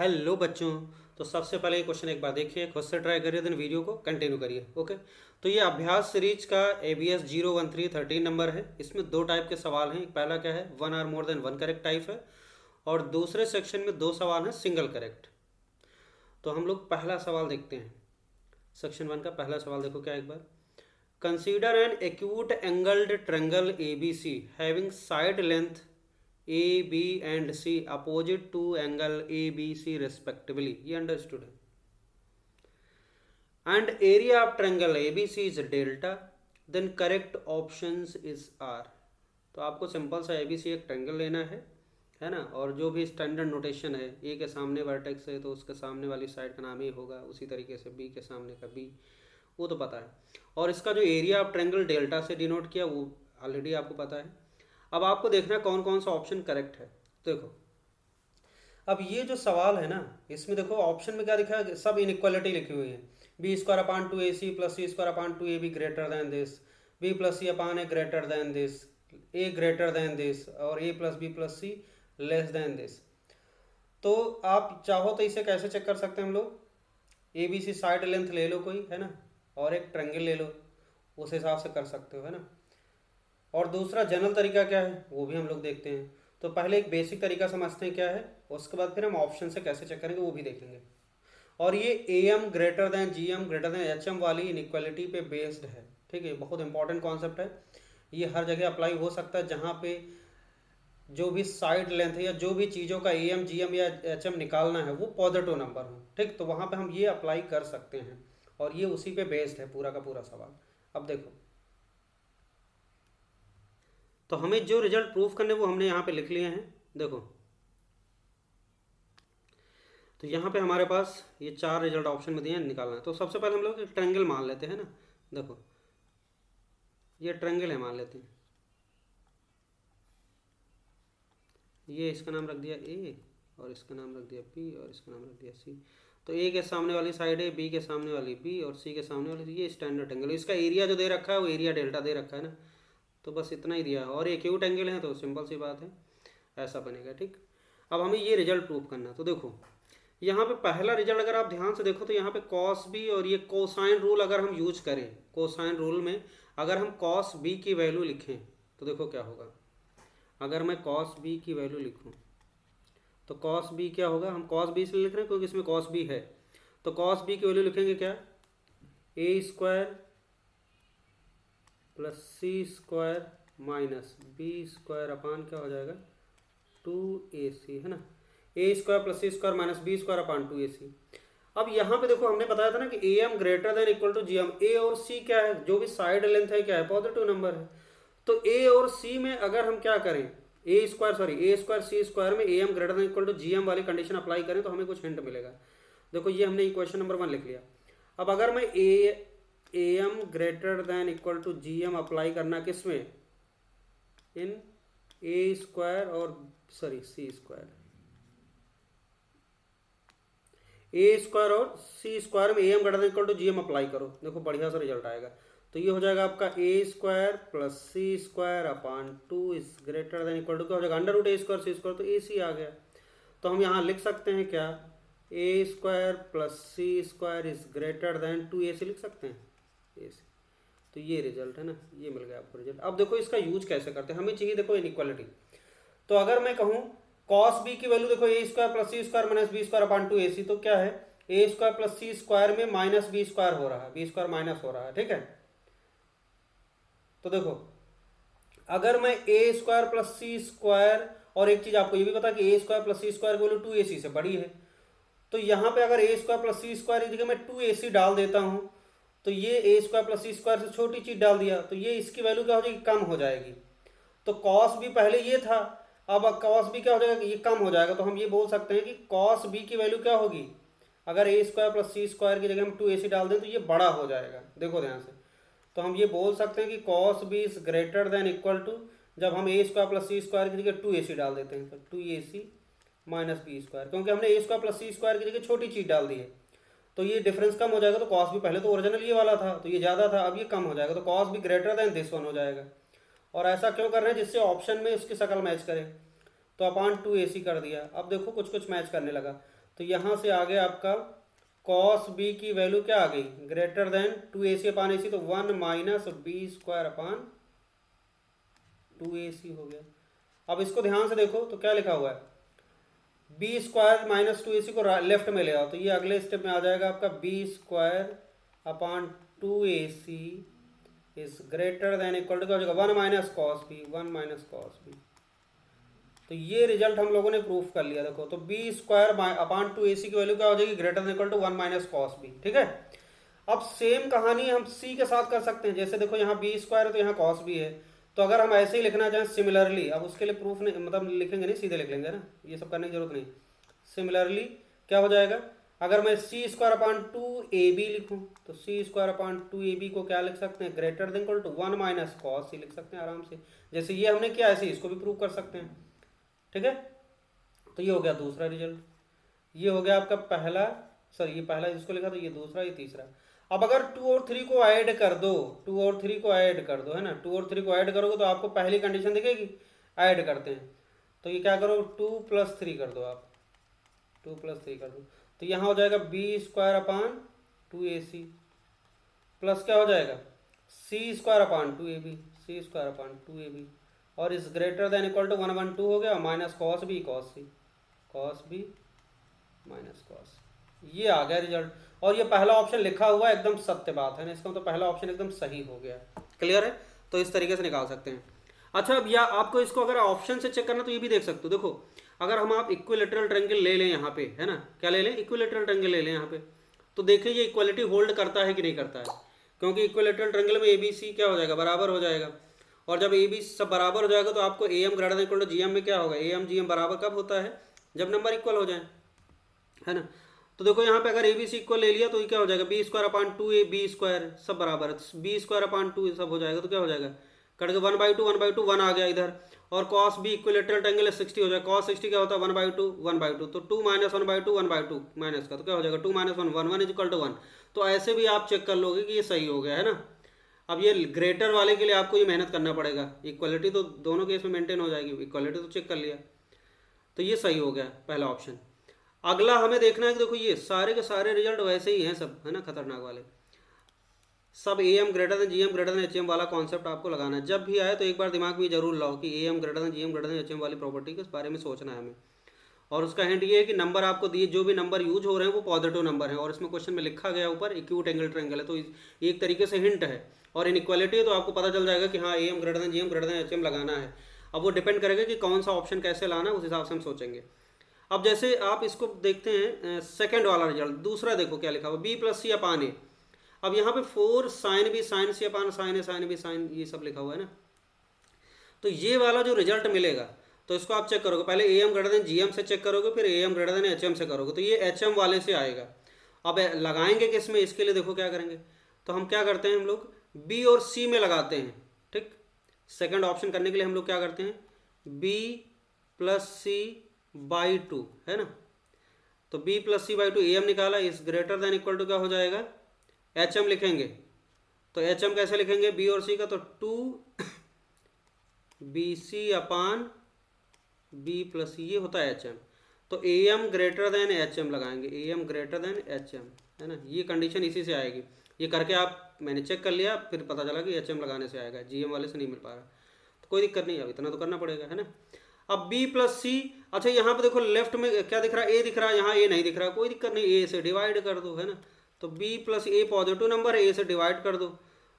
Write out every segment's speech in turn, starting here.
Hello बच्चों। तो सबसे पहले ये क्वेश्चन एक बार देखिए, खुद से ट्राई करिए, देन वीडियो को कंटिन्यू करिए। ओके, तो ये अभ्यास सीरीज का ABS 01313 नंबर है। इसमें दो टाइप के सवाल हैं। पहला क्या है, one or more than one correct type है, और दूसरे सेक्शन में दो सवाल हैं सिंगल करेक्ट। तो हम लोग पहला सवाल देखते हैं। सेक्शन वन का पहला सवाल देखो क्या, एक बार consider an acute angled triangle ABC having side length AB and C opposite to angle ABC respectively, ये understood है। and area of triangle ABC is delta, then correct options is R। तो आपको सिंपल सा ABC एक triangle लेना है ना, और जो भी स्टैंडर्ड नोटेशन है, A के सामने वर्टेक्स है तो उसके सामने वाली साइड का नाम A होगा, उसी तरीके से B के सामने का B, वो तो पता है। और इसका जो एरिया ऑफ ट्रायंगल डेल्टा से डिनोट किया वो ऑलरेडी आपको पता है। अब आपको देखना है कौन कौन सा ऑप्शन करेक्ट है। देखो, अब ये जो सवाल है ना, इसमें देखो ऑप्शन में क्या दिखा है, सब इनइक्वालिटी लिखी हुई है। B² plus C² greater than this, B+C greater than this, A greater than this, और A+B+C लेस देन दिस। तो आप चाहो तो इसे कैसे चेक कर सकते हैं हम लोग, ABC साइड लेंथ ले लो कोई, है ना, और एक ट्रायंगल ले लो, उस हिसाब से कर सकते हो, है ना। और दूसरा जनरल तरीका क्या है वो भी हम लोग देखते हैं। तो पहले एक बेसिक तरीका समझते हैं क्या है, उसके बाद फिर हम ऑप्शन से कैसे चेक करेंगे वो भी देखेंगे। और ये AM greater then GM greater than HM वाली इनइक्वालिटी पे बेस्ड है, ठीक है। बहुत इंपॉर्टेंट कॉन्सेप्ट है, ये हर जगह अप्लाई हो सकता है जहाँ पे जो भी साइड लेंथ है या जो भी चीज़ों का AM GM या HM निकालना है वो पॉजिटिव नंबर हो, ठीक। तो वहाँ पे हम ये अप्लाई कर सकते हैं, और ये उसी पे बेस्ड है पूरा का पूरा सवाल। अब देखो, तो हमें जो रिजल्ट प्रूफ करने वो हमने यहाँ पे लिख लिए हैं। देखो, तो यहाँ पे हमारे पास ये चार रिजल्ट ऑप्शन में दिए हैं, निकालना है। तो सबसे पहले हम लोग एक ट्रायंगल मान लेते हैं ना। देखो, ये ट्रायंगल है, मान लेते हैं। ये इसका नाम रख दिया A, और इसका नाम रख दिया B, और इसका नाम रख दिया C। तो A के सामने वाली साइड है, B के सामने वाली B, और C के सामने वाली, ये स्टैंडर्ड ट्रायंगल। इसका एरिया जो दे रखा है वो एरिया डेल्टा दे रखा है ना, तो बस इतना ही दिया है। और एक्यूट एंगल है तो सिंपल सी बात है, ऐसा बनेगा, ठीक। अब हमें ये रिजल्ट प्रूफ करना है। तो देखो, यहाँ पे पहला रिजल्ट अगर आप ध्यान से देखो तो यहाँ पे कॉस बी, और ये कोसाइन रूल अगर हम यूज करें, कोसाइन रूल में अगर हम कॉस बी की वैल्यू लिखें तो देखो क्या होगा। अगर मैं कॉस बी की वैल्यू लिखूँ तो कॉस बी क्या होगा, हम कॉस बी इसलिए लिख रहे हैं क्योंकि इसमें कॉस बी है। तो कॉस बी की वैल्यू लिखेंगे क्या, A² plus C² minus B² अपान क्या हो जाएगा 2AC, है ना। A² plus C² minus B² अपान 2AC। अब यहाँ पे देखो, हमने बताया था ना कि AM greater than equal to GM। A और C क्या है, जो भी साइड लेंथ है क्या है, पॉजिटिव नंबर है। तो A और C में अगर हम क्या करें, A² C² में AM greater than equal to GM वाली कंडीशन अप्लाई करें तो हमें कुछ हिंट मिलेगा। देखो, ये हमने इक्वेशन नंबर 1 लिख लिया। अब अगर मैं AM greater than equal to GM apply करना किस में, इन A² और C², A² और C² में AM greater than equal to GM apply करो, देखो बढ़िया सा रिजल्ट आएगा। तो ये हो जाएगा आपका A² plus C² upon 2 is greater than equal to क्या हो जाएगा, √A² C² तो AC आ गया। तो हम यहाँ लिख सकते हैं क्या, A² plus C² is greater then 2AC लिख सकते हैं, AC। तो ये रिजल्ट है ना, ये मिल गया आपको रिजल्ट। अब देखो इसका यूज कैसे करते हैं, हमें चाहिए देखो इनइक्वालिटी। तो अगर मैं कहूँ कॉस बी की वैल्यू देखो A² plus C² minus B² अपान 2AC, तो क्या है A² प्लस C² में माइनस B² हो रहा है, B² माइनस हो रहा है, ठीक है। तो देखो, अगर मैं A² प्लस C², और एक चीज आपको ये भी पता कि A² प्लस C² की वैल्यू 2AC से बड़ी है, तो यहाँ पे अगर A² प्लस C² की जगह मैं 2AC डाल देता हूँ, तो ये A² प्लस C² से छोटी चीज डाल दिया, तो ये इसकी वैल्यू क्या हो जाएगी, कम हो जाएगी। तो कॉस बी पहले ये था, अब कॉस बी क्या हो जाएगा, ये कम हो जाएगा। तो हम ये बोल सकते हैं कि कॉस बी की वैल्यू क्या होगी, अगर A² प्लस C² की जगह हम 2AC डाल दें तो ये बड़ा हो जाएगा, देखो ध्यान से। तो हम ये बोल सकते हैं कि cos B is greater than equal to, जब हम A² प्लस C² की जगह 2AC डाल देते हैं, तो 2AC माइनस B², क्योंकि हमने A² प्लस C² की जगह छोटी चीज डाल दी है, तो ये डिफरेंस कम हो जाएगा। तो कॉस बी पहले तो ओरिजिनल ये वाला था तो ये ज़्यादा था, अब ये कम हो जाएगा, तो cos B greater then this one हो जाएगा। और ऐसा क्यों कर रहे हैं, जिससे ऑप्शन में उसकी शक्ल मैच करे। तो अपान 2AC कर दिया। अब देखो कुछ कुछ मैच करने लगा, तो यहाँ से आ गया आपका कॉस बी की वैल्यू क्या आ गई, ग्रेटर देन 2ac अपान ac, तो 1 minus B square upon 2ac हो गया। अब इसको ध्यान से देखो तो क्या लिखा हुआ है, बी स्क्वायर माइनस 2ac को लेफ्ट में ले आओ, तो ये अगले स्टेप में आ जाएगा आपका B square upon 2ac is greater than equal to क्या हो जाएगा 1 minus cos B, 1 minus cos B. तो ये रिजल्ट हम लोगों ने प्रूफ कर लिया। देखो तो बी स्क्वायर अपान 2ac की वैल्यू क्या हो जाएगी, greater than equal to 1 minus cos B. ठीक है, अब सेम कहानी हम c के साथ कर सकते हैं। जैसे देखो यहाँ बी स्क्वायर है तो यहाँ कॉस बी है, तो अगर हम ऐसे ही लिखना चाहें सिमिलरली, अब उसके लिए प्रूफ नहीं, मतलब लिखेंगे नहीं, सीधे लिख लेंगे ना, ये सब करने की जरूरत नहीं। सिमिलरली क्या हो जाएगा, अगर मैं सी स्क्वायर अपान 2ab लिखूं तो सी स्क्वायर अपान 2ab को क्या लिख सकते हैं, greater than equal to 1 minus cos C लिख सकते हैं आराम से। जैसे ये हमने किया ऐसे इसको भी प्रूव कर सकते हैं। ठीक है, तो ये हो गया दूसरा रिजल्ट, ये हो गया आपका पहला, सॉरी ये पहला जिसको लिखा तो ये दूसरा, ये तीसरा। अब अगर 2 और 3 को ऐड कर दो, 2 और 3 को ऐड कर दो, है ना, 2 और 3 को ऐड करोगे तो आपको पहली कंडीशन दिखेगी, ऐड करते हैं तो ये क्या करो 2 + 3 कर दो, आप 2 + 3 कर दो, तो यहाँ हो जाएगा B square upon 2ac plus क्या हो जाएगा सी स्क्वायर अपान 2ab, सी स्क्वायर अपान 2ab, और इस ग्रेटर देन इक्वल टू 1 1 2 हो गया, minus cos B cos C, cos B minus cos, ये आ गया रिजल्ट। और ये पहला ऑप्शन लिखा हुआ है एकदम सत्य बात है ना, इसका तो पहला ऑप्शन एकदम सही हो गया। क्लियर है, तो इस तरीके से निकाल सकते हैं। अच्छा, अब या आपको इसको अगर ऑप्शन से चेक करना तो ये भी देख सकते हो। देखो अगर हम आप इक्विलेटरल ट्रायंगल ले लें यहाँ पे, है ना, क्या ले लें, इक्विलेटरल ट्रायंगल ले लें यहाँ पे, तो देखिए ये इक्वलिटी होल्ड करता है कि नहीं करता है, क्योंकि इक्विलेटरल ट्रायंगल में ABC क्या हो जाएगा, बराबर हो जाएगा, और जब AB सब बराबर हो जाएगा तो आपको AM greater than equal to GM में क्या होगा, AM GM बराबर कब होता है, जब नंबर इक्वल हो जाए, है ना। तो देखो यहाँ पे अगर ABC इक्वल ले लिया तो ये क्या हो जाएगा, बी स्क्वायर अपान 2ab स्क्वायर सब बराबर है, बी स्क्वायर अपान 2 सब हो जाएगा, तो क्या हो जाएगा कट के 1/2 1 आ गया इधर, और कॉस बी इक्विलेटरल ट्रायंगल 60 हो जाएगा, कॉस 60 क्या होता है 1/2 तो 2 माइनस 1/2 माइनस का, तो क्या हो जाएगा 2 माइनस 1 1 1 इक्वल टू 1। तो ऐसे भी आप चेक कर लोगे कि ये सही हो गया, है ना। अब ये ग्रेटर वाले के लिए आपको ये मेहनत करना पड़ेगा, इक्वलिटी तो दोनों केस में मेंटेन हो जाएगी, इक्वलिटी तो चेक कर लिया, तो ये सही हो गया पहला ऑप्शन। अगला हमें देखना है कि देखो ये सारे के सारे रिजल्ट वैसे ही हैं सब, है ना, खतरनाक वाले सब AM greater then GM greater than HM वाला कॉन्सेप्ट आपको लगाना है। जब भी आए तो एक बार दिमाग में जरूर लाओ कि AM greater then GM greater than HM वाली प्रॉपर्टी के बारे में सोचना है हमें। और उसका हिंट ये है कि नंबर आपको दिए, जो भी नंबर यूज हो रहे हैं वो पॉजिटिव नंबर है, और इसमें क्वेश्चन में लिखा गया ऊपर एक्यूट एंगल ट्रायंगल है, तो एक तरीके से हिंट है। और इनइक्वालिटी है तो आपको पता चल जाएगा कि हाँ AM greater then GM greater than HM लगाना है। अब वो डिपेंड करेगा कि कौन सा ऑप्शन कैसे लाना है, उस हिसाब से हम सोचेंगे। अब जैसे आप इसको देखते हैं सेकंड वाला रिजल्ट, दूसरा देखो क्या लिखा हुआ, B + C अपान A। अब यहाँ पे 4 sin B sin C upon sin A sin B sin, ये सब लिखा हुआ है ना। तो ये वाला जो रिजल्ट मिलेगा तो इसको आप चेक करोगे, पहले AM ग्रेटर देन GM से चेक करोगे, फिर AM ग्रेटर देन HM से करोगे, तो ये HM वाले से आएगा। अब लगाएंगे किस में, इसके लिए देखो क्या करेंगे, तो हम क्या करते हैं, हम लोग B और C में लगाते हैं। ठीक, सेकंड ऑप्शन करने के लिए हम लोग क्या करते हैं, B + C/2, है ना। तो B + C/2 AM निकाला, इस ग्रेटर देन इक्वल टू क्या हो जाएगा, HM लिखेंगे। तो HM कैसे लिखेंगे B और C का, तो 2BC अपान B + C, ये होता है HM। तो AM ग्रेटर देन HM लगाएंगे, AM ग्रेटर देन HM, है ना, ये कंडीशन इसी से आएगी। ये करके आप, मैंने चेक कर लिया, फिर पता चला कि HM लगाने से आएगा, GM वाले से नहीं मिल पा रहा, तो कोई दिक्कत नहीं है, अब इतना तो करना पड़ेगा, है ना। अब B + C, अच्छा यहाँ पे देखो लेफ्ट में क्या दिख रहा है, A दिख रहा है, यहाँ A नहीं दिख रहा, कोई दिक्कत नहीं, A से डिवाइड कर दो, है ना। तो B + A पॉजिटिव नंबर है, A से डिवाइड कर दो,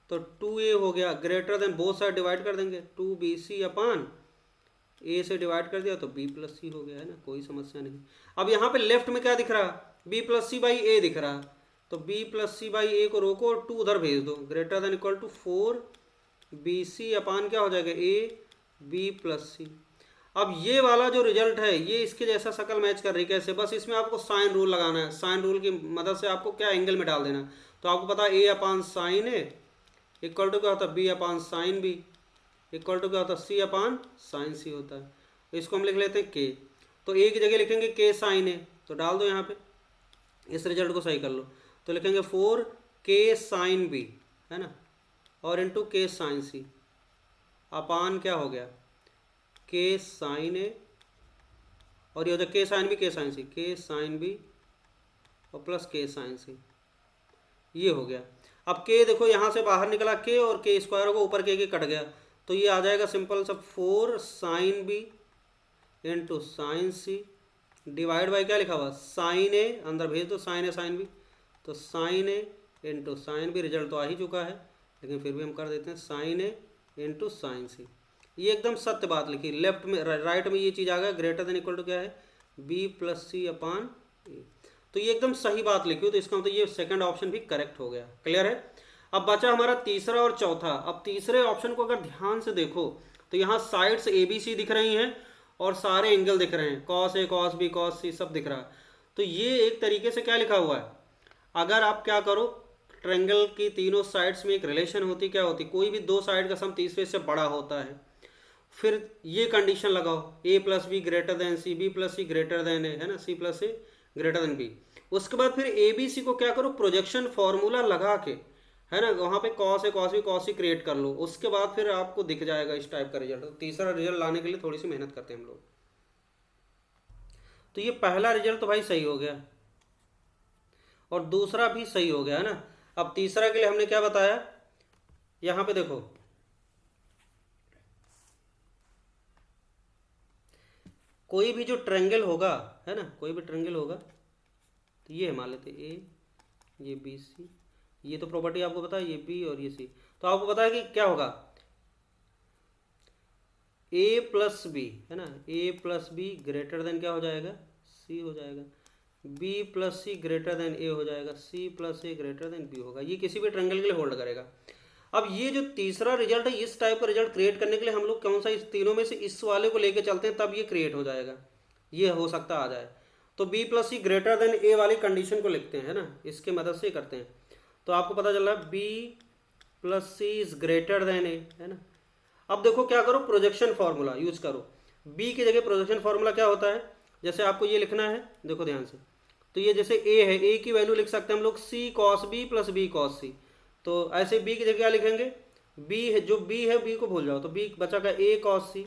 तो 2A हो गया, greater than both side divide कर देंगे, 2BC अपान A से डिवाइड कर दिया तो B + C हो गया, है ना, कोई समस्या नहीं। अब यहाँ पे लेफ्ट में क्या दिख रहा, B + C/A दिख रहा, तो B + C/A को रोको और 2 उधर भेज दो, greater than equal to 4BC upon क्या हो जाएगा A B + C। अब ये वाला जो रिजल्ट है ये इसके जैसा शक्ल मैच कर रही है, कैसे, बस इसमें आपको साइन रूल लगाना है, साइन रूल की मदद से आपको क्या एंगल में डाल देना। तो आपको पता है A upon sin A equal to क्या होता है, B upon sin B equal to क्या होता है, C अपान sin C होता है। तो इसको हम लिख लेते हैं K, तो A की जगह लिखेंगे K sin A, तो डाल दो यहाँ पे, इस रिजल्ट को सही कर लो, तो लिखेंगे 4K sin B, है ना, और इंटू K sin C अपान क्या हो गया K sin A, और ये हो जाए K sin B K sin C, K sin B और प्लस के साइन सी, ये हो गया। अब के देखो यहाँ से बाहर निकला के और के स्क्वायर को ऊपर के कट गया, तो ये आ जाएगा सिंपल सा 4 sine B into sine C divide by क्या लिखा हुआ साइन ए, अंदर भेज दो साइन ए साइन बी, तो sine A into sine B, result तो आ ही चुका है लेकिन फिर भी हम कर देते हैं साइन ए इंटू साइन सी। ये एकदम सत्य बात लिखी, लेफ्ट में राइट में ये चीज़ आ गया ग्रेटर देन इक्वल टू क्या है बी प्लस सी अपान ए, तो ये एकदम सही बात लिखी हो, तो इसका मतलब ये सेकंड ऑप्शन भी करेक्ट हो गया। क्लियर है। अब बचा हमारा तीसरा और चौथा। अब तीसरे ऑप्शन को अगर ध्यान से देखो तो यहाँ साइड्स ए बी सी दिख रही हैं और सारे एंगल दिख रहे हैं, cos A cos B cos सी सब दिख रहा है। तो ये एक तरीके से क्या लिखा हुआ है, अगर आप क्या करो ट्रायंगल की तीनों साइड्स में एक रिलेशन होती, क्या होती, कोई भी दो साइड का सम तीसरे से बड़ा होता है, फिर ये कंडीशन लगाओ A plus B greater than C, B plus C greater than A, है ना, C plus A greater than B. उसके बाद फिर ए बी सी को क्या करो प्रोजेक्शन फॉर्मूला लगा के, है ना, वहाँ पे cos A cos B cos C create कर लो, उसके बाद फिर आपको दिख जाएगा इस टाइप का रिजल्ट। तो तीसरा रिजल्ट लाने के लिए थोड़ी सी मेहनत करते हैं हम लोग। तो ये पहला रिजल्ट तो भाई सही हो गया और दूसरा भी सही हो गया, है ना। अब तीसरा के लिए हमने क्या बताया, यहाँ पे देखो कोई भी जो ट्रायंगल होगा, है ना, कोई भी ट्रायंगल होगा, तो ये मान लेते ए, ये बी सी, ये तो प्रॉपर्टी आपको पता है, ये बी और ये सी, तो आपको पता है कि क्या होगा ए प्लस बी, है ना, ए प्लस बी ग्रेटर देन क्या हो जाएगा सी हो जाएगा, B plus C greater than ए हो जाएगा, सी plus A greater than B होगा। ये किसी भी ट्रायंगल के लिए होल्ड करेगा। अब ये जो तीसरा रिजल्ट है, इस टाइप का रिजल्ट क्रिएट करने के लिए हम लोग कौन सा इस तीनों में से इस वाले को लेके चलते हैं, तब ये क्रिएट हो जाएगा, ये हो सकता आ जाए। तो B plus C greater than ए वाली कंडीशन को लिखते हैं, है ना, इसके मदद से करते हैं। तो आपको पता चल रहा है B plus C is greater than A, है ना। अब देखो क्या करो प्रोजेक्शन फार्मूला यूज करो, बी की जगह प्रोजेक्शन फार्मूला क्या होता है, जैसे आपको ये लिखना है, देखो ध्यान से, तो ये जैसे ए है, ए की वैल्यू लिख सकते हैं हम लोग C cos B plus B cos C, तो ऐसे बी की जगह क्या लिखेंगे, बी है, जो बी है बी को भूल जाओ, तो बी बचा का ए cos C,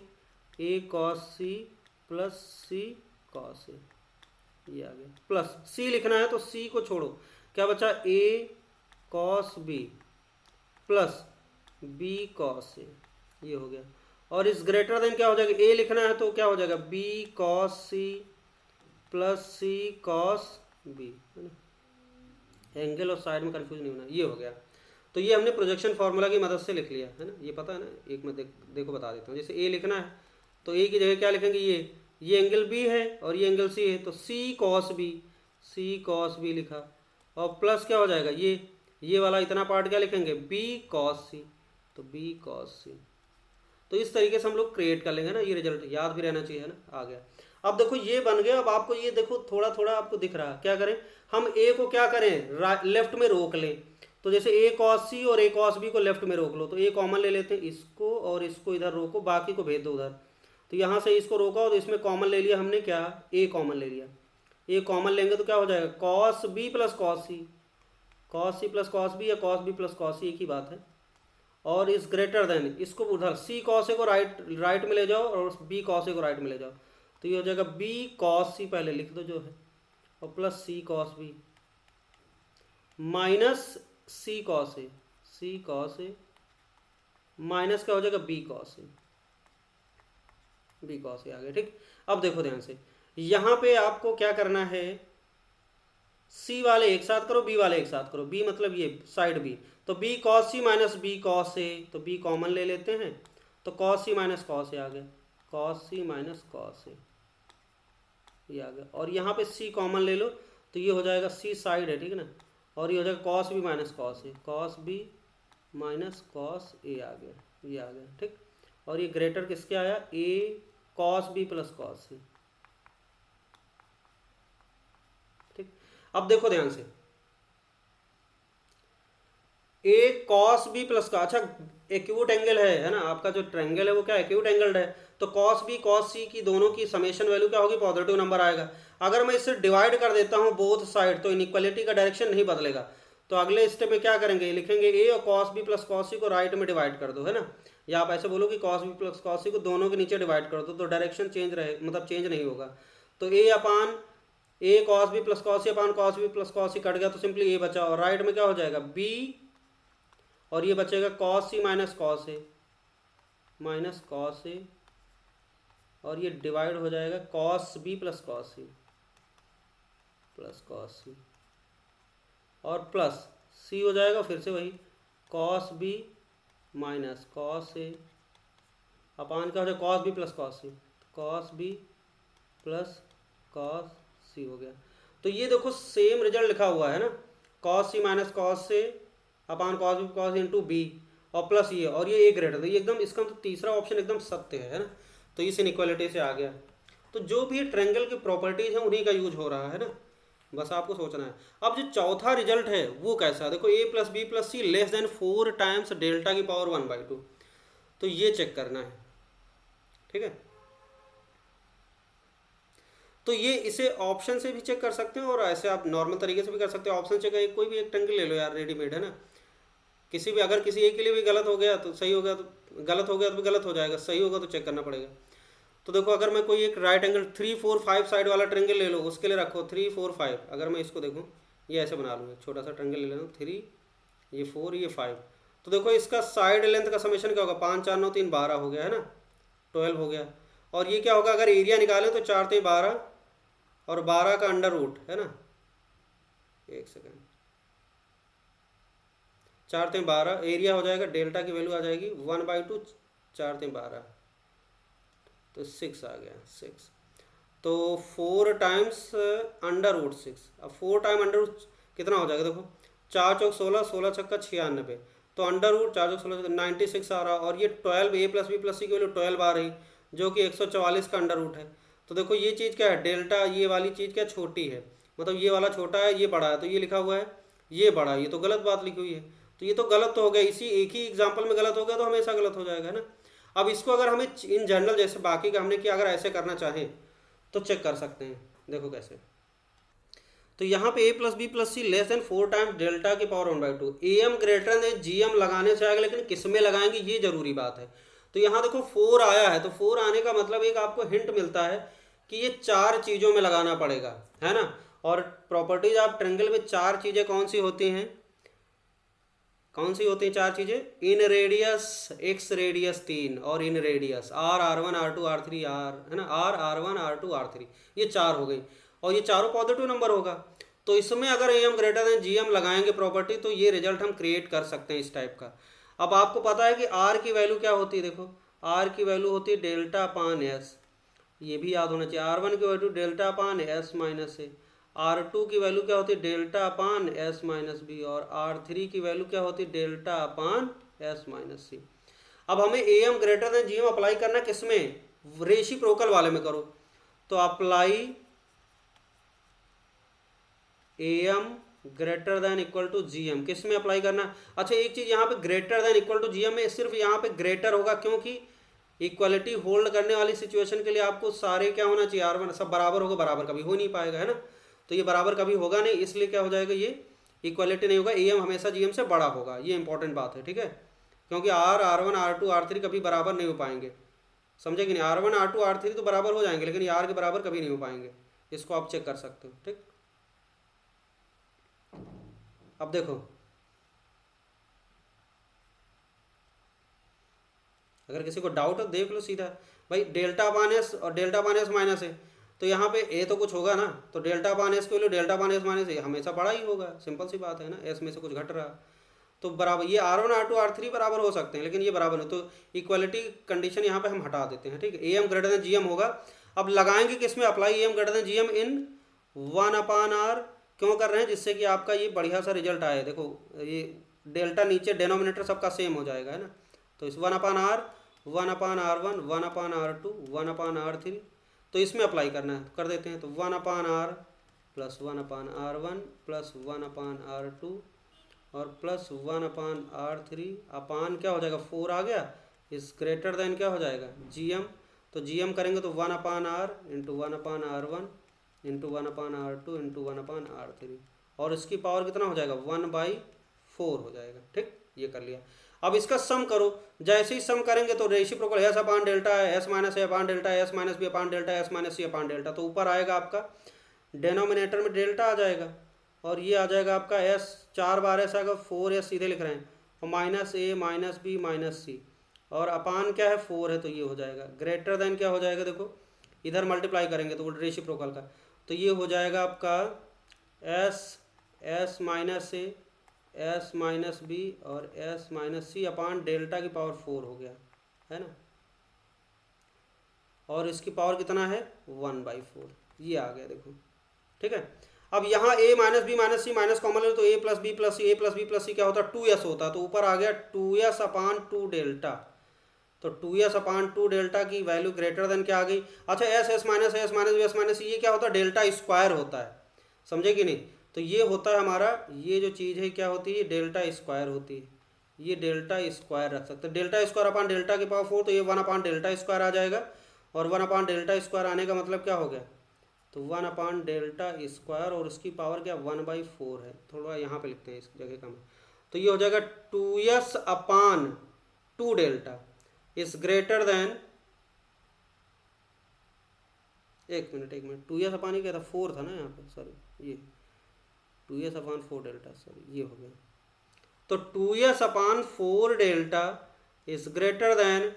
A cos C plus C cos A, ये आ गया, प्लस सी लिखना है तो सी को छोड़ो, क्या बचा A cos B plus B cos A, ये हो गया। और इस ग्रेटर देन क्या हो जाएगा, ए लिखना है तो क्या हो जाएगा बी कॉस सी प्लस सी कॉस बी, है ना, एंगल और साइड में कंफ्यूज नहीं होना, ये हो गया। तो ये हमने प्रोजेक्शन फार्मूला की मदद से लिख लिया, है ना, ये पता है ना, एक मैं देखो बता देता हूँ। जैसे ए लिखना है तो ए की जगह क्या लिखेंगे, ये एंगल बी है और ये एंगल सी है, तो सी कॉस बी लिखा, और प्लस क्या हो जाएगा ये वाला इतना पार्ट क्या लिखेंगे बी कॉस सी, तो बी कॉस सी। तो इस तरीके से हम लोग क्रिएट कर लेंगे ना, ये रिजल्ट याद भी रहना चाहिए, है ना, आ गया। अब देखो ये बन गया। अब आपको ये देखो थोड़ा थोड़ा आपको दिख रहा है, क्या करें हम ए को क्या करें लेफ्ट में रोक लें, तो जैसे ए कॉस सी और ए कॉस बी को लेफ्ट में रोक लो, तो ए कॉमन ले लेते हैं, इसको और इसको इधर रोको, बाकी को भेज दो उधर। तो यहाँ से इसको रोका और इसमें कॉमन ले लिया हमने, क्या ए कॉमन ले लिया, ए कॉमन लेंगे तो क्या हो जाएगा cos B plus cos C plus cos B या cos B plus cos C, एक ही बात है। और इस ग्रेटर देन इसको उधर सी कॉस ए को राइट में ले जाओ और बी कॉस ए को राइट में ले जाओ, तो ये हो जाएगा बी कॉस सी पहले लिख दो जो है, और plus C cos B minus C cos A minus क्या हो जाएगा बी कॉस ए आ गया, ठीक। अब देखो ध्यान से, यहाँ पे आपको क्या करना है, सी वाले एक साथ करो, बी वाले एक साथ करो, बी मतलब ये साइड बी, तो B cos C minus B cos ए, तो बी कॉमन ले लेते हैं, तो कॉस सी माइनस कॉस ए आ गया, cos C minus cos A, ये आ गया। और यहाँ पे सी कॉमन ले लो तो ये हो जाएगा सी साइड है, ठीक है ना, और ये हो जाएगा कॉस बी माइनस कॉस ए, कॉस बी माइनस कॉस ए आ गया, ये आ गया, ठीक। और ये ग्रेटर किसके आया, ए कॉस बी प्लस कॉस ए, ठीक। अब देखो ध्यान से, ए कॉस बी प्लस का, अच्छा एक्यूट एंगल है ना, आपका जो ट्रायंगल है वो क्या एक्यूट एंगल है, तो कॉस बी कॉस सी की दोनों की समेशन वैल्यू क्या होगी पॉजिटिव नंबर आएगा। अगर मैं इससे डिवाइड कर देता हूँ बोथ साइड, तो इनइक्वालिटी का डायरेक्शन नहीं बदलेगा। तो अगले स्टेप में क्या करेंगे, लिखेंगे ए और कॉस बी प्लस कॉस सी को राइट में डिवाइड कर दो, है ना, या आप ऐसे बोलो कि कॉस बी प्लस कॉस सी को दोनों के नीचे डिवाइड कर दो, तो डायरेक्शन चेंज रहे, मतलब चेंज नहीं होगा। तो A upon A cos B plus cos C upon cos B plus cos C cut गया तो सिंपली ए बचा, और राइट में क्या हो जाएगा बी, और ये बचेगा cos C minus cos A minus cos A, और ये डिवाइड हो जाएगा cos B plus cos C plus cos C, और प्लस सी हो जाएगा फिर से वही cos B minus cos A upon क्या हो जाएगा cos B plus cos C, cos B plus cos C हो गया। तो ये देखो सेम रिजल्ट लिखा हुआ है ना, कॉस सी माइनस कॉस से upon cos B cos into B और प्लस ये, और ये ए ग्रेटर, तो ये एकदम इसका तो तीसरा ऑप्शन एकदम सत्य है ना, तो इस इनइक्वालिटी से आ गया। तो जो भी ट्रायंगल की प्रॉपर्टीज हैं उन्हीं का यूज हो रहा है ना, बस आपको सोचना है। अब जो चौथा रिजल्ट है वो कैसा है, देखो ए plus B plus C less than 4 times delta की पावर 1/2, तो ये चेक करना है, ठीक है। तो ये इसे ऑप्शन से भी चेक कर सकते हैं और ऐसे आप नॉर्मल तरीके से भी कर सकते हैं। ऑप्शन चेक कोई भी एक ट्रायंगल ले लो यार, रेडीमेड है ना, किसी भी अगर किसी एक के लिए भी गलत हो गया तो सही हो गया, तो गलत हो गया तो भी गलत हो जाएगा, सही होगा तो चेक करना पड़ेगा। तो देखो अगर मैं कोई एक राइट एंगल 3 4 5 साइड वाला ट्रायंगल ले लो, उसके लिए रखो 3 4 5, अगर मैं इसको देखूँ ये ऐसे बना लूँगा, छोटा सा ट्रायंगल ले लेना 3 ये 4 ये 5, तो देखो इसका साइड लेंथ का समेशन क्या होगा 5 4 9 3 12 हो गया है ना, 12 हो गया। और ये क्या होगा अगर एरिया निकालें तो 4 3 12 और 12 का अंडर रूट है ना, एक सेकेंड, 4 3 12 एरिया हो जाएगा, डेल्टा की वैल्यू आ जाएगी 1/2, 4 3 12 तो 6 आ गया 6, तो 4 टाइम्स अंडर रूट 6। अब 4 टाइम अंडर रूट कितना हो जाएगा, देखो 4 चौक 16 16 छक्का 96, तो अंडर रूट 4 चौक 16 96 आ रहा, और ये 12 ए प्लस बी प्लस सी की वैल्यू 12 आ रही, जो कि 144 का अंडर रूट है। तो देखो ये चीज़ क्या है, डेल्टा ये वाली चीज़ क्या छोटी है, मतलब ये वाला छोटा है ये बड़ा है, तो ये लिखा हुआ है ये बड़ा, ये तो गलत बात लिखी हुई है, तो ये तो गलत तो हो गया, इसी एक ही एग्जाम्पल में गलत हो गया तो हमेशा गलत हो जाएगा है ना। अब इसको अगर हमें इन जनरल जैसे बाकी का हमने किया अगर ऐसे करना चाहें तो चेक कर सकते हैं, देखो कैसे। तो यहाँ पे A plus B plus C less than 4 times delta की power 1/2, A M greater than G M लगाने से आएगा, लेकिन किस में लगाएंगे ये जरूरी बात है। तो यहाँ देखो 4 आया है, तो 4 आने का मतलब एक आपको हिंट मिलता है कि ये 4 चीज़ों में लगाना पड़ेगा है ना। और प्रॉपर्टीज ऑफ ट्रायंगल में 4 चीज़ें कौन सी होती हैं, कौन सी होती हैं 4 चीज़ें, इन रेडियस एक्स रेडियस 3 और इन radius are R1 R2 R3 are है ना, आर R1 R2 R3, ये 4 हो गई, और ये चारों पॉजिटिव नंबर होगा। तो इसमें अगर A M greater than G M लगाएंगे प्रॉपर्टी तो ये रिजल्ट हम क्रिएट कर सकते हैं इस टाइप का। अब आपको पता है कि आर की वैल्यू क्या होती है, देखो आर की वैल्यू होती है डेल्टा अपान एस, ये भी याद होना चाहिए, R1 की value delta upon S minus A, R2 की वैल्यू क्या होती है delta upon S minus B, और R3 की वैल्यू क्या होती है delta upon S minus C. अब हमें A M greater than G M apply करना किसमें, रेसिप्रोकल वाले में करो, तो apply A M greater than equal to G M, किस में अप्लाई करना। अच्छा एक चीज़ यहाँ पे greater than equal to G M में सिर्फ यहाँ पे ग्रेटर होगा, क्योंकि इक्वलिटी होल्ड करने वाली सिचुएशन के लिए आपको सारे क्या होना चाहिए R1 सब बराबर होगा, बराबर कभी हो नहीं पाएगा है ना, तो ये बराबर कभी होगा नहीं, इसलिए क्या हो जाएगा ये इक्वलिटी नहीं होगा, ए एम हमेशा जी एम से बड़ा होगा, ये इंपॉर्टेंट बात है ठीक है, क्योंकि R1 R2 R3 कभी बराबर नहीं हो पाएंगे, समझे कि नहीं, R1 R2 R3 तो बराबर हो जाएंगे लेकिन R के बराबर कभी नहीं हो पाएंगे, इसको आप चेक कर सकते हो ठीक। अब देखो अगर किसी को डाउट हो देख लो सीधा, भाई डेल्टा अपान एस और डेल्टा अपान एस माइनस है, तो यहाँ पे ए तो कुछ होगा ना, तो डेल्टा अपान एस के लिए डेल्टा अपान एस माइनस ए हमेशा बड़ा ही होगा, सिंपल सी बात है ना, एस में से कुछ घट रहा, तो बराबर ये R1 R2 R3 बराबर हो सकते हैं लेकिन ये बराबर नहीं, तो इक्वलिटी कंडीशन यहाँ पे हम हटा देते हैं ठीक है, A M greater than G M होगा। अब लगाएंगे किस में apply, A M greater than G M in 1/r, क्यों कर रहे हैं, जिससे कि आपका ये बढ़िया सा रिजल्ट आए, देखो ये डेल्टा नीचे डिनोमिनेटर सबका सेम हो जाएगा है ना, तो इस 1/r 1/r1 1/r2 1/r3, तो इसमें अप्लाई करना है, कर देते हैं, तो 1/r plus 1/r1 plus 1/r2 और प्लस 1/r3 अपान क्या हो जाएगा 4 आ गया, इस ग्रेटर देन क्या हो जाएगा gm, तो gm करेंगे तो 1/r into 1/r1 into 1/r2 into 1/r3, और इसकी पावर कितना हो जाएगा 1/4 हो जाएगा ठीक, ये कर लिया। अब इसका सम करो, जैसे ही सम करेंगे तो रेसिप्रोकल एस अपान डेल्टा है, S minus A upon delta, S minus B upon delta, S minus C upon delta, तो ऊपर आएगा आपका डिनोमिनेटर में डेल्टा आ जाएगा और ये आ जाएगा आपका एस, 4 बार एस आएगा, 4 एस सीधे लिख रहे हैं, और माइनस ए माइनस बी माइनस सी, और अपान क्या है 4 है, तो ये हो जाएगा ग्रेटर देन क्या हो जाएगा, देखो इधर मल्टीप्लाई करेंगे तो रेसिप्रोकल का, तो ये हो जाएगा आपका S minus A S minus B और S minus C upon delta की पावर 4 हो गया, है ना, और इसकी पावर कितना है 1/4, ये आ गया देखो, ठीक है। अब यहाँ a minus B minus C minus common ले तो a plus B plus C, a plus B plus C क्या होता है 2s होता, तो ऊपर आ गया 2s अपान 2 डेल्टा, तो 2s अपान 2 डेल्टा की वैल्यू ग्रेटर देन क्या आ गई, अच्छा S minus B S minus ये क्या होता है डेल्टा स्क्वायर होता है, समझे कि नहीं, तो ये होता है हमारा, ये जो चीज़ है क्या होती है डेल्टा स्क्वायर होती है, ये डेल्टा स्क्वायर रख सकते हैं, डेल्टा स्क्वायर अपान डेल्टा की पावर 4, तो ये 1 अपान डेल्टा स्क्वायर आ जाएगा, और 1 अपान डेल्टा स्क्वायर आने का मतलब क्या हो गया, तो 1 अपान डेल्टा स्क्वायर और उसकी पावर क्या 1/4 है, थोड़ा यहाँ पे लिखते हैं इस जगह कम, तो ये हो जाएगा 2s upon 2 delta is greater then, एक मिनट 2s अपान ही क्या था 4 था ना यहाँ पे, सॉरी ये 2s अपान 4 डेल्टा, सॉरी ये हो गया, तो 2s upon 4 delta is greater than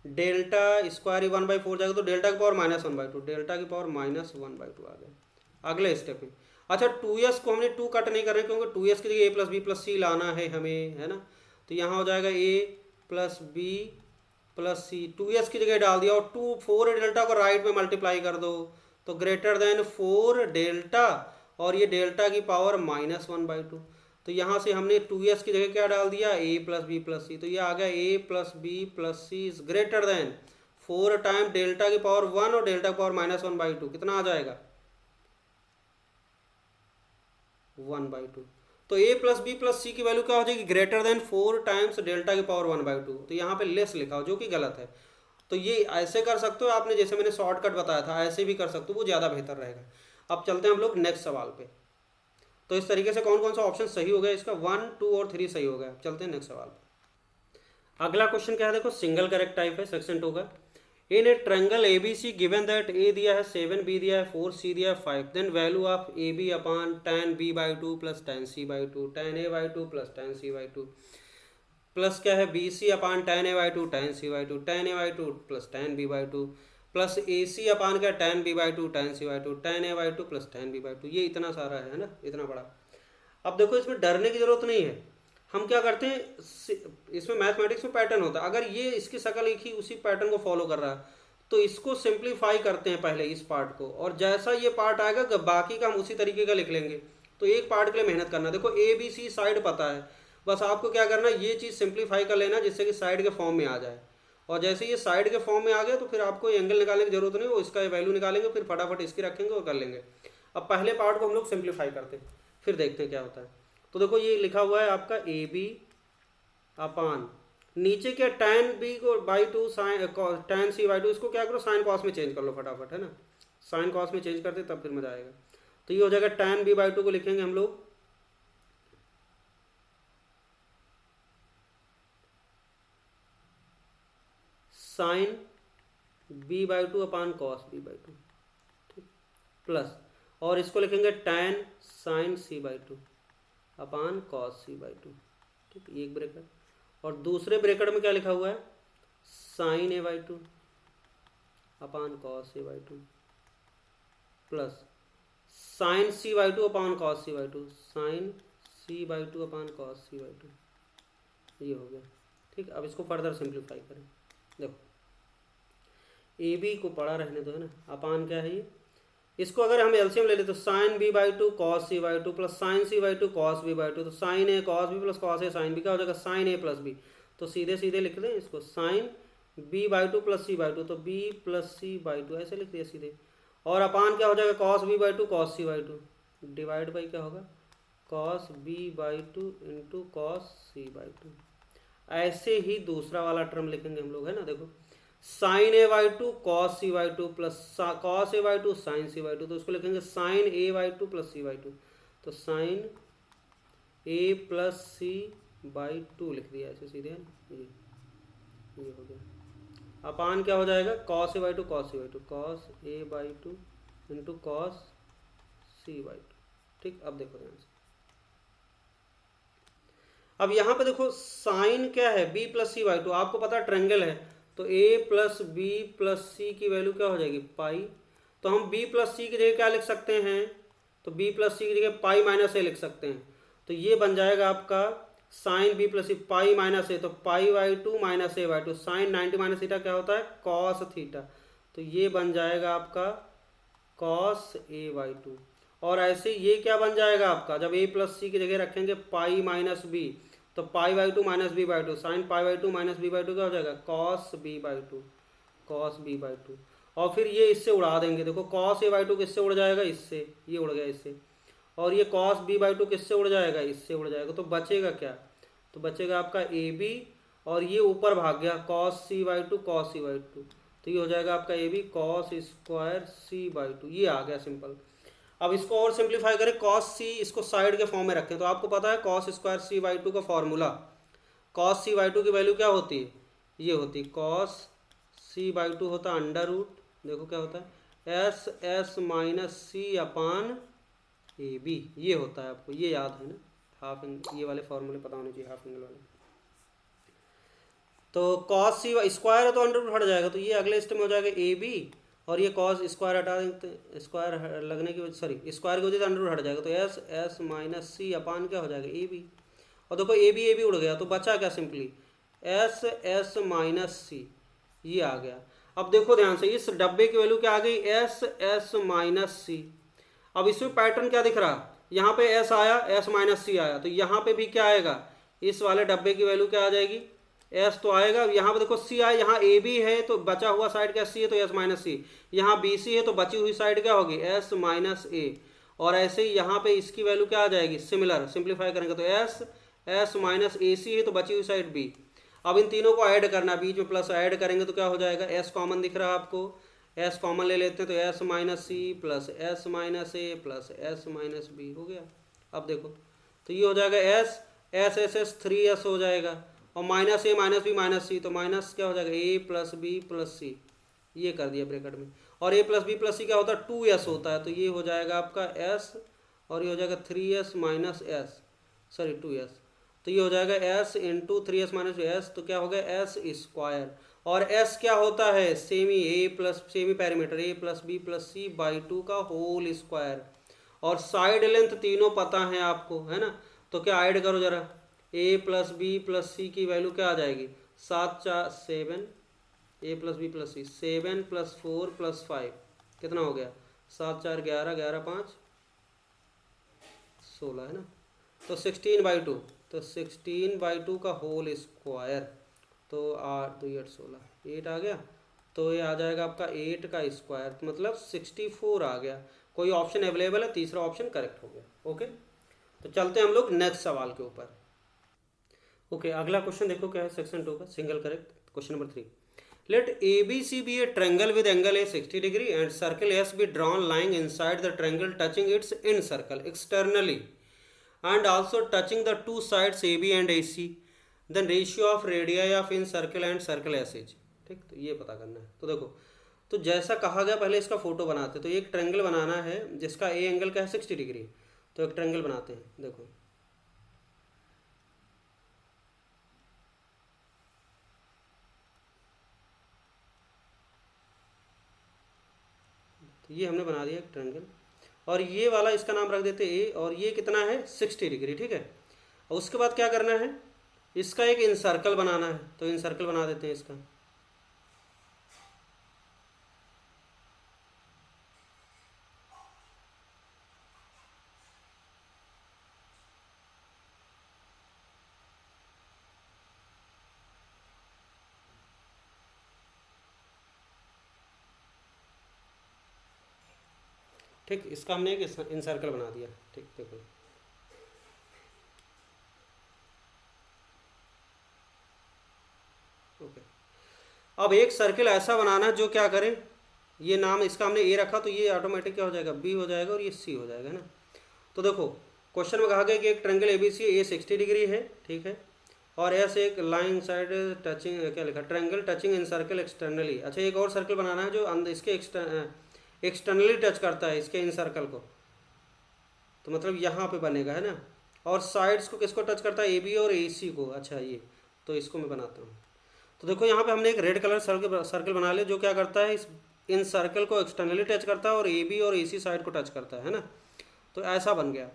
delta square ही 1/4 जाएगा, तो डेल्टा की पावर -1/2, डेल्टा की पावर -1/2 आ गया अगले स्टेप में। अच्छा 2s को हमने 2 कट नहीं कर रहे क्योंकि 2s की जगह a प्लस बी प्लस सी लाना है हमें, है ना, तो यहाँ हो जाएगा a plus B plus C, 2s की जगह डाल दिया और 4 डेल्टा को राइट में मल्टीप्लाई कर दो, तो ग्रेटर देन 4 डेल्टा और ये डेल्टा की पावर -1/2, तो यहाँ से हमने 2s की जगह क्या डाल दिया a plus B plus C, तो ये आ गया a plus B plus C is greater than 4 time delta की पावर 1 और डेल्टा की पावर -1/2, कितना आ जाएगा 1/2, तो a प्लस बी प्लस सी की वैल्यू क्या हो जाएगी ग्रेटर देन 4 टाइम्स डेल्टा की पावर 1/2, तो यहाँ पे लेस लिखा हो जो कि गलत है, तो ये ऐसे कर सकते हो आपने, जैसे मैंने शॉर्टकट बताया था ऐसे भी कर सकते हो, वो ज़्यादा बेहतर रहेगा। अब चलते हैं हम लोग नेक्स्ट सवाल पे, तो इस तरीके से कौन कौन सा ऑप्शन सही हो गया, इसका 1, 2 और 3 सही हो गया। चलते हैं नेक्स्ट सवाल पे। अगला क्वेश्चन क्या है, देखो सिंगल करेक्ट टाइप है, सेक्शन 2 का। In a triangle A B C given that A दिया है 7, बी दिया है 4, सी दिया है 5, then value of A B upon tan b/2 plus tan c/2 tan a/2 plus tan c/2 plus क्या है B C upon tan a/2 tan c/2 tan a/2 plus tan b/2 plus A C upon क्या tan b/2 tan c/2 tan a/2 plus tan b/2, ये इतना सारा है ना, इतना बड़ा। अब देखो इसमें डरने की जरूरत नहीं है, हम क्या करते हैं, इसमें मैथमेटिक्स में पैटर्न होता है, अगर ये इसकी शक्ल एक ही उसी पैटर्न को फॉलो कर रहा है तो इसको सिंप्लीफाई करते हैं पहले इस पार्ट को, और जैसा ये पार्ट आएगा बाकी का हम उसी तरीके का लिख लेंगे, तो एक पार्ट के लिए मेहनत करना। देखो ए बी सी साइड पता है, बस आपको क्या करना है ये चीज़ सिंप्लीफाई कर लेना जिससे कि साइड के फॉर्म में आ जाए, और जैसे ये साइड के फॉर्म में आ गया तो फिर आपको एंगल निकालने की जरूरत नहीं, वो इसका वैल्यू निकालेंगे फिर फटाफट इसकी रखेंगे और कर लेंगे। अब पहले पार्ट को हम लोग सिंप्लीफाई करते हैं फिर देखते हैं क्या होता है। तो देखो ये लिखा हुआ है आपका ए बी अपान नीचे के tan b को /2 साइन tan c/2, इसको क्या करो साइन कॉस में चेंज कर लो फटाफट, है ना, साइन कॉस में चेंज करते तब फिर मजा आएगा। तो ये हो जाएगा tan b/2 को लिखेंगे हम लोग साइन b/2 अपान कॉस b/2, ठीक, प्लस और इसको लिखेंगे tan sign c/2 upon cos c/2, ठीक, एक ब्रैकेट, और दूसरे ब्रैकेट में क्या लिखा हुआ है sine a/2 upon cos a/2 plus sine c/2 upon cos c/2 sine c/2 upon cos c/2, ये हो गया, ठीक। अब इसको फर्दर सिंप्लीफाई करें, देखो ए बी को पढ़ा रहने दो, है ना, अपान क्या है ये, इसको अगर हम एलसीएम ले ले तो sine b/2 cos c/2 plus sine c/2 cos b/2, तो sine A cos B plus cos A sine B क्या हो जाएगा साइन ए प्लस बी, तो सीधे सीधे लिख दें इसको साइन b/2 प्लस c/2, तो b प्लस c/2 ऐसे लिख दिया सीधे, और अपान क्या हो जाएगा cos b/2 cos c/2 divide by क्या होगा cos b/2 into cos c/2। ऐसे ही दूसरा वाला टर्म लिखेंगे हम लोग, है ना, देखो sine a/2 cos c/2 plus cos a/2 sine c/2, तो उसको लिखेंगे साइन a/2 प्लस c/2, तो साइन a प्लस c/2 लिख दिया ऐसे सीधे, है ना, ये हो गया। अपान क्या हो जाएगा cos a/2 cos c/2 cos a/2 into cos C/2। ठीक, अब देखो ध्यान से, अब यहाँ पे देखो साइन क्या है, b प्लस C/2, आपको पता है ट्रेंगल है, तो a प्लस बी प्लस सी की वैल्यू क्या हो जाएगी, पाई। तो हम b प्लस सी की जगह क्या लिख सकते हैं, तो b प्लस सी की जगह पाई माइनस ए लिख सकते हैं। तो ये बन जाएगा आपका sine b plus C pi minus A, तो पाई/2 minus a/2। Sine 90 minus theta क्या होता है, कॉस थीटा। तो ये बन जाएगा आपका कॉस a/2। और ऐसे ये क्या बन जाएगा आपका, जब a प्लस सी की जगह रखेंगे पाई माइनस बी, तो पाई/2 माइनस b/2, साइन पाई/2 माइनस b/2 क्या हो जाएगा, कॉस b/2, कॉस b/2। और फिर ये इससे उड़ा देंगे, देखो कॉस a/2 किससे उड़ जाएगा, इससे, ये उड़ गया इससे, और ये कॉस b/2 किससे उड़ जाएगा, इससे उड़ जाएगा। तो बचेगा क्या, तो बचेगा आपका ए बी, और ये ऊपर भाग गया कॉस c/2 कॉस c/2, तो ये हो जाएगा आपका A B cos square c/2। ये आ गया सिंपल। अब इसको और सिंप्लीफाई करें, कॉस सी इसको साइड के फॉर्म में रखें, तो आपको पता है कॉस स्क्वायर c/2 का फॉर्मूला, कॉस c/2 की वैल्यू क्या होती है, ये होती है कॉस c/2 होता है अंडर रूट, देखो क्या होता है, S S minus C upon A B, ये होता है, आपको ये याद है ना, हाफ एंगल, ये वाले फॉर्मूले पता होने चाहिए हाफ एंगल वाले। तो कॉस सी स्क्वायर है तो अंडर रूट हट जाएगा, तो ये अगले स्टेप में हो जाएगा ए बी, और ये कॉस स्क्वायर हटा देते, स्क्वायर लगने की वजह, सॉरी स्क्वायर की वजह से अंडर रूट हट जाएगा, तो S S minus C upon क्या हो जाएगा, ए बी। और देखो ए बी उड़ गया, तो बचा क्या, सिंपली एस एस माइनस सी, ये आ गया। अब देखो ध्यान से, इस डब्बे की वैल्यू क्या आ गई, एस एस माइनस सी। अब इसमें पैटर्न क्या दिख रहा, यहाँ पे एस आया, एस माइनस सी आया, तो यहाँ पे भी क्या आएगा, इस वाले डब्बे की वैल्यू क्या आ जाएगी, एस तो आएगा। यहाँ पे देखो सी आया, यहाँ ए बी है तो बचा हुआ साइड क्या सी है, तो एस माइनस सी। यहाँ बी सी है तो बची हुई साइड क्या होगी, एस माइनस ए। और ऐसे ही यहाँ पे इसकी वैल्यू क्या आ जाएगी, सिमिलर, सिंप्लीफाई करेंगे तो एस एस माइनस ए सी है तो बची हुई साइड बी। अब इन तीनों को ऐड करना, बीच में प्लस ऐड करेंगे तो क्या हो जाएगा, एस कॉमन दिख रहा है आपको, एस कॉमन ले लेते हैं, तो S minus C plus S minus A plus S minus B हो गया। अब देखो तो ये हो जाएगा S S S S 3s हो जाएगा, और माइनस ए माइनस बी माइनस सी, तो माइनस क्या हो जाएगा, ए प्लस बी प्लस सी, ये कर दिया ब्रैकेट में। और ए प्लस बी प्लस सी क्या होता है, 2s होता है, तो ये हो जाएगा आपका s, और ये हो जाएगा 3s minus S, sorry 2s, तो ये हो जाएगा s into 3s minus S, तो क्या हो गया s स्क्वायर। और s क्या होता है, semi A plus semi parameter A plus B plus C by 2 का होल स्क्वायर। और साइड लेंथ तीनों पता है आपको, है ना, तो क्या ऐड करो जरा, ए प्लस बी प्लस सी की वैल्यू क्या आ जाएगी, 7 4 7, ए प्लस बी प्लस सी 7 प्लस 4 प्लस 5 कितना हो गया, 7 4 11 11 5 16 है ना, तो 16/2, तो 16/2 का होल स्क्वायर, तो 8 2 8 16 8 आ गया, तो ये आ जाएगा आपका 8 का स्क्वायर, तो मतलब 64 आ गया। कोई ऑप्शन अवेलेबल है, तीसरा ऑप्शन करेक्ट हो गया। ओके, तो चलते हैं हम लोग नेक्स्ट सवाल के ऊपर। ओके, अगला क्वेश्चन देखो क्या है, सेक्शन 2 का single correct, question number 3। Let A B C be a triangle with angle A 60 degree and circle S be drawn lying inside the triangle touching its incircle externally and also touching the two sides AB and AC, then ratio of radii of in circle and circle as is। ठीक, तो ये पता करना है। तो देखो, तो जैसा कहा गया पहले इसका फोटो बनाते, तो एक ट्रायंगल बनाना है जिसका ए एंगल का है 60 डिग्री, तो एक ट्रायंगल बनाते हैं। देखो तो ये हमने बना दिया एक ट्रायंगल, और ये वाला इसका नाम रख देते ए, और ये कितना है 60 डिग्री। ठीक है, और उसके बाद क्या करना है, इसका एक इन सर्कल बनाना है, तो इन सर्कल बना देते हैं इसका। ठीक, इसका हमने एक इन सर्कल बना दिया। ठीक, देखो ओके, अब एक सर्कल ऐसा बनाना जो क्या करे, ये नाम इसका हमने ए रखा, तो ये ऑटोमेटिक क्या हो जाएगा, बी हो जाएगा, और ये सी हो जाएगा ना। तो देखो क्वेश्चन में कहा गया कि एक triangle A B C, A 60 degree है, ठीक है, और एस एक लाइन साइड टचिंग, क्या लिखा, ट्रायंगल टचिंग इन सर्कल एक्सटर्नली। अच्छा, एक और सर्कल बनाना है जो इसके एक्सटर्नली टच करता है इसके इन सर्कल को, तो मतलब यहाँ पे बनेगा, है ना। और साइड्स को किसको टच करता है, ए बी और ए सी को। अच्छा ये, तो इसको मैं बनाता हूँ। तो देखो यहाँ पे हमने एक रेड कलर सर्कल बना लिया जो क्या करता है, इन सर्कल को एक्सटर्नली टच करता है और ए बी और ए सी साइड को टच करता है ना। तो ऐसा बन गया।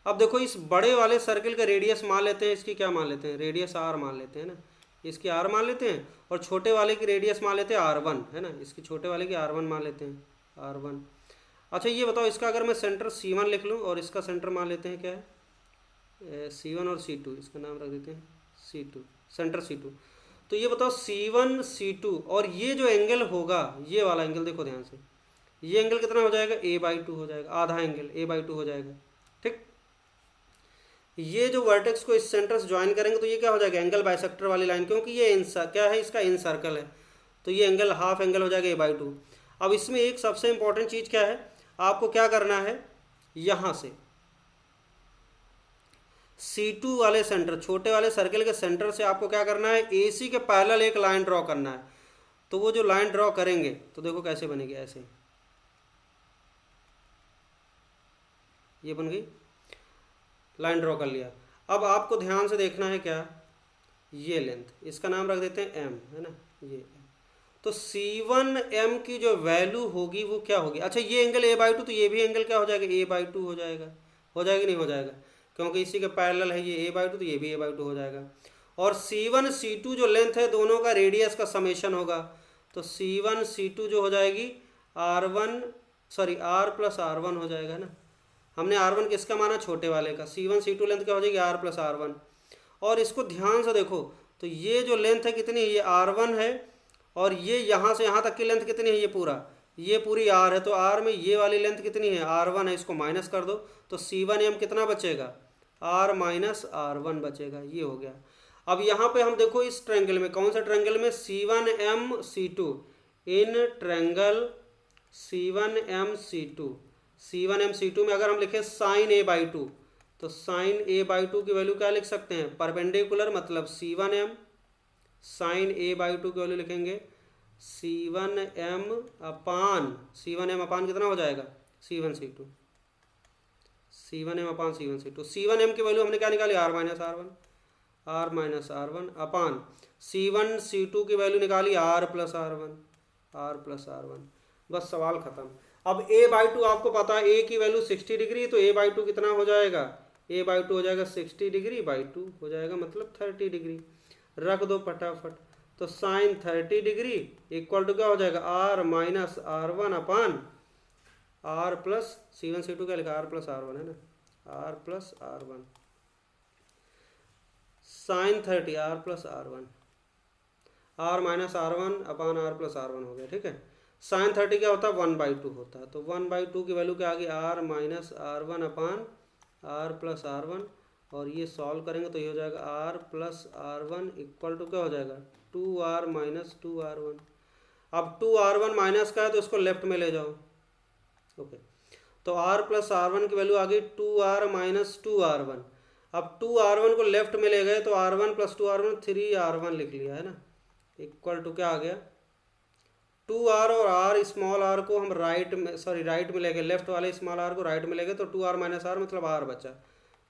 अब देखो इस बड़े वाले सर्कल का रेडियस मान लेते हैं, इसकी क्या मान लेते हैं, रेडियस आर मान लेते हैं ना, इसकी आर मान लेते हैं। और छोटे वाले की रेडियस मान लेते हैं R1, है ना, इसकी छोटे वाले की R1 मान लेते हैं, R1। अच्छा ये बताओ, इसका अगर मैं सेंटर C1 लिख लूँ और इसका सेंटर मान लेते हैं क्या है, C1 और C2, इसका नाम रख देते हैं C2, सेंटर C2। तो ये बताओ C1 C2 और ये जो एंगल होगा, ये वाला एंगल देखो ध्यान से, ये एंगल कितना हो जाएगा, A/2 हो जाएगा, आधा एंगल A/2 हो जाएगा। ठीक, ये जो वर्टेक्स को इस सेंटर से ज्वाइन करेंगे तो ये क्या हो जाएगा, एंगल बाइसेक्टर वाली लाइन, क्योंकि ये क्या है, इसका इन सर्कल है, तो ये एंगल हाफ एंगल हो जाएगा A/2। अब इसमें एक सबसे इंपॉर्टेंट चीज़ क्या है, आपको क्या करना है, यहाँ से C2 वाले सेंटर, छोटे वाले सर्कल के सेंटर से आपको क्या करना है, AC के पैरेलल एक लाइन ड्रॉ करना है। तो वो जो लाइन ड्रॉ करेंगे तो देखो कैसे बनेगी, ऐसे ये बन गई, लाइन ड्रॉ कर लिया। अब आपको ध्यान से देखना है क्या, ये लेंथ, इसका नाम रख देते हैं M, है ना, ये। तो C1M की जो वैल्यू होगी वो क्या होगी, अच्छा ये एंगल A/2, तो ये भी एंगल क्या हो जाएगा, A/2 हो जाएगा, हो जाएगा नहीं हो जाएगा, क्योंकि इसी के पैरेलल है ये A/2, तो ये भी A/2 हो जाएगा। और C1 C2 जो लेंथ है दोनों का रेडियस का समेशन होगा, तो C1 C2 जो हो जाएगी R+R1 हो जाएगा ना। हमने R1 किसका माना, छोटे वाले का, C1 C2 लेंथ क्या हो जाएगी, R+R1। और इसको ध्यान से देखो, तो ये जो लेंथ है कितनी है, ये R1 है, और ये यहाँ से यहाँ तक की लेंथ कितनी है, ये पूरी R है, तो R में ये वाली लेंथ कितनी है, R1 है, इसको माइनस कर दो तो C1M कितना बचेगा, R-R1 बचेगा, ये हो गया। अब यहाँ पे हम देखो इस ट्रायंगल में, कौन सा ट्रायंगल में, C1M C2, in triangle C1M C2 में अगर हम लिखें sin A/2, तो sin A/2 की वैल्यू क्या लिख सकते हैं, परपेंडिकुलर, मतलब C1M sin A/2 की वैल्यू लिखेंगे C1M अपान कितना हो जाएगा, C1 C2, C1M अपान C1 C2। C1M की वैल्यू हमने क्या निकाली, R-R1 अपान C1 C2 की वैल्यू निकाली R+R1। बस सवाल खत्म। अब A/2 आपको पता है, A की वैल्यू 60 डिग्री, तो A/2 कितना हो जाएगा, A/2 हो जाएगा 60 डिग्री बाई 2 हो जाएगा, मतलब 30 डिग्री। रख दो फटाफट, तो साइन 30 डिग्री इक्वल टू क्या हो जाएगा, R-R1 अपान R+ C1 C2 क्या लिखा, R+R1 है ना, R+R1 साइन 30 R+R1, R-R1 अपान R+R1 हो गया। ठीक है, साइन 30 क्या होता है, 1/2 होता है, तो 1/2 की वैल्यू क्या आ गई, R-R1 अपान R+R1, और ये सॉल्व करेंगे तो ये हो जाएगा R+R1 इक्वल टू क्या हो जाएगा, 2R - 2R1। अब 2R1 माइनस का है तो इसको लेफ्ट में ले जाओ, ओके। तो R+R1 की वैल्यू आ गई 2R - 2R1। अब 2R1 को लेफ्ट में ले गए तो R1 + 2R1 3R1 लिख लिया, है ना, इक्वल टू क्या आ गया, 2R और R स्मॉल r को हम राइट में ले गए, लेफ्ट वाले स्मॉल r को राइट में ले गए, तो 2R - R मतलब R बचा।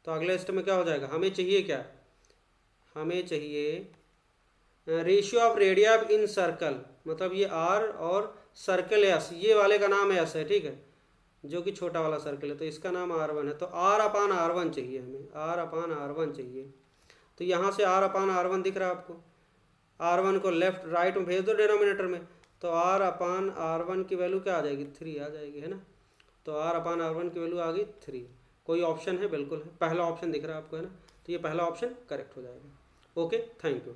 तो अगले स्टेप में क्या हो जाएगा, हमें चाहिए क्या, हमें चाहिए ratio of radii incircle, मतलब ये R और सर्कल S, ये वाले का नाम S है, ठीक है, जो कि छोटा वाला सर्कल है, तो इसका नाम R1 है। तो R/R1 चाहिए हमें, R/R1 चाहिए। तो यहाँ से R/R1 दिख रहा है आपको, R1 को लेफ्ट राइट में भेज दो डिनोमिनेटर में, तो R/R1 की वैल्यू क्या आ जाएगी, 3 आ जाएगी, है ना। तो R/R1 की वैल्यू आ गई 3। कोई ऑप्शन है, बिल्कुल है, पहला ऑप्शन दिख रहा है आपको, है ना, तो ये पहला ऑप्शन करेक्ट हो जाएगा। Okay, thank you.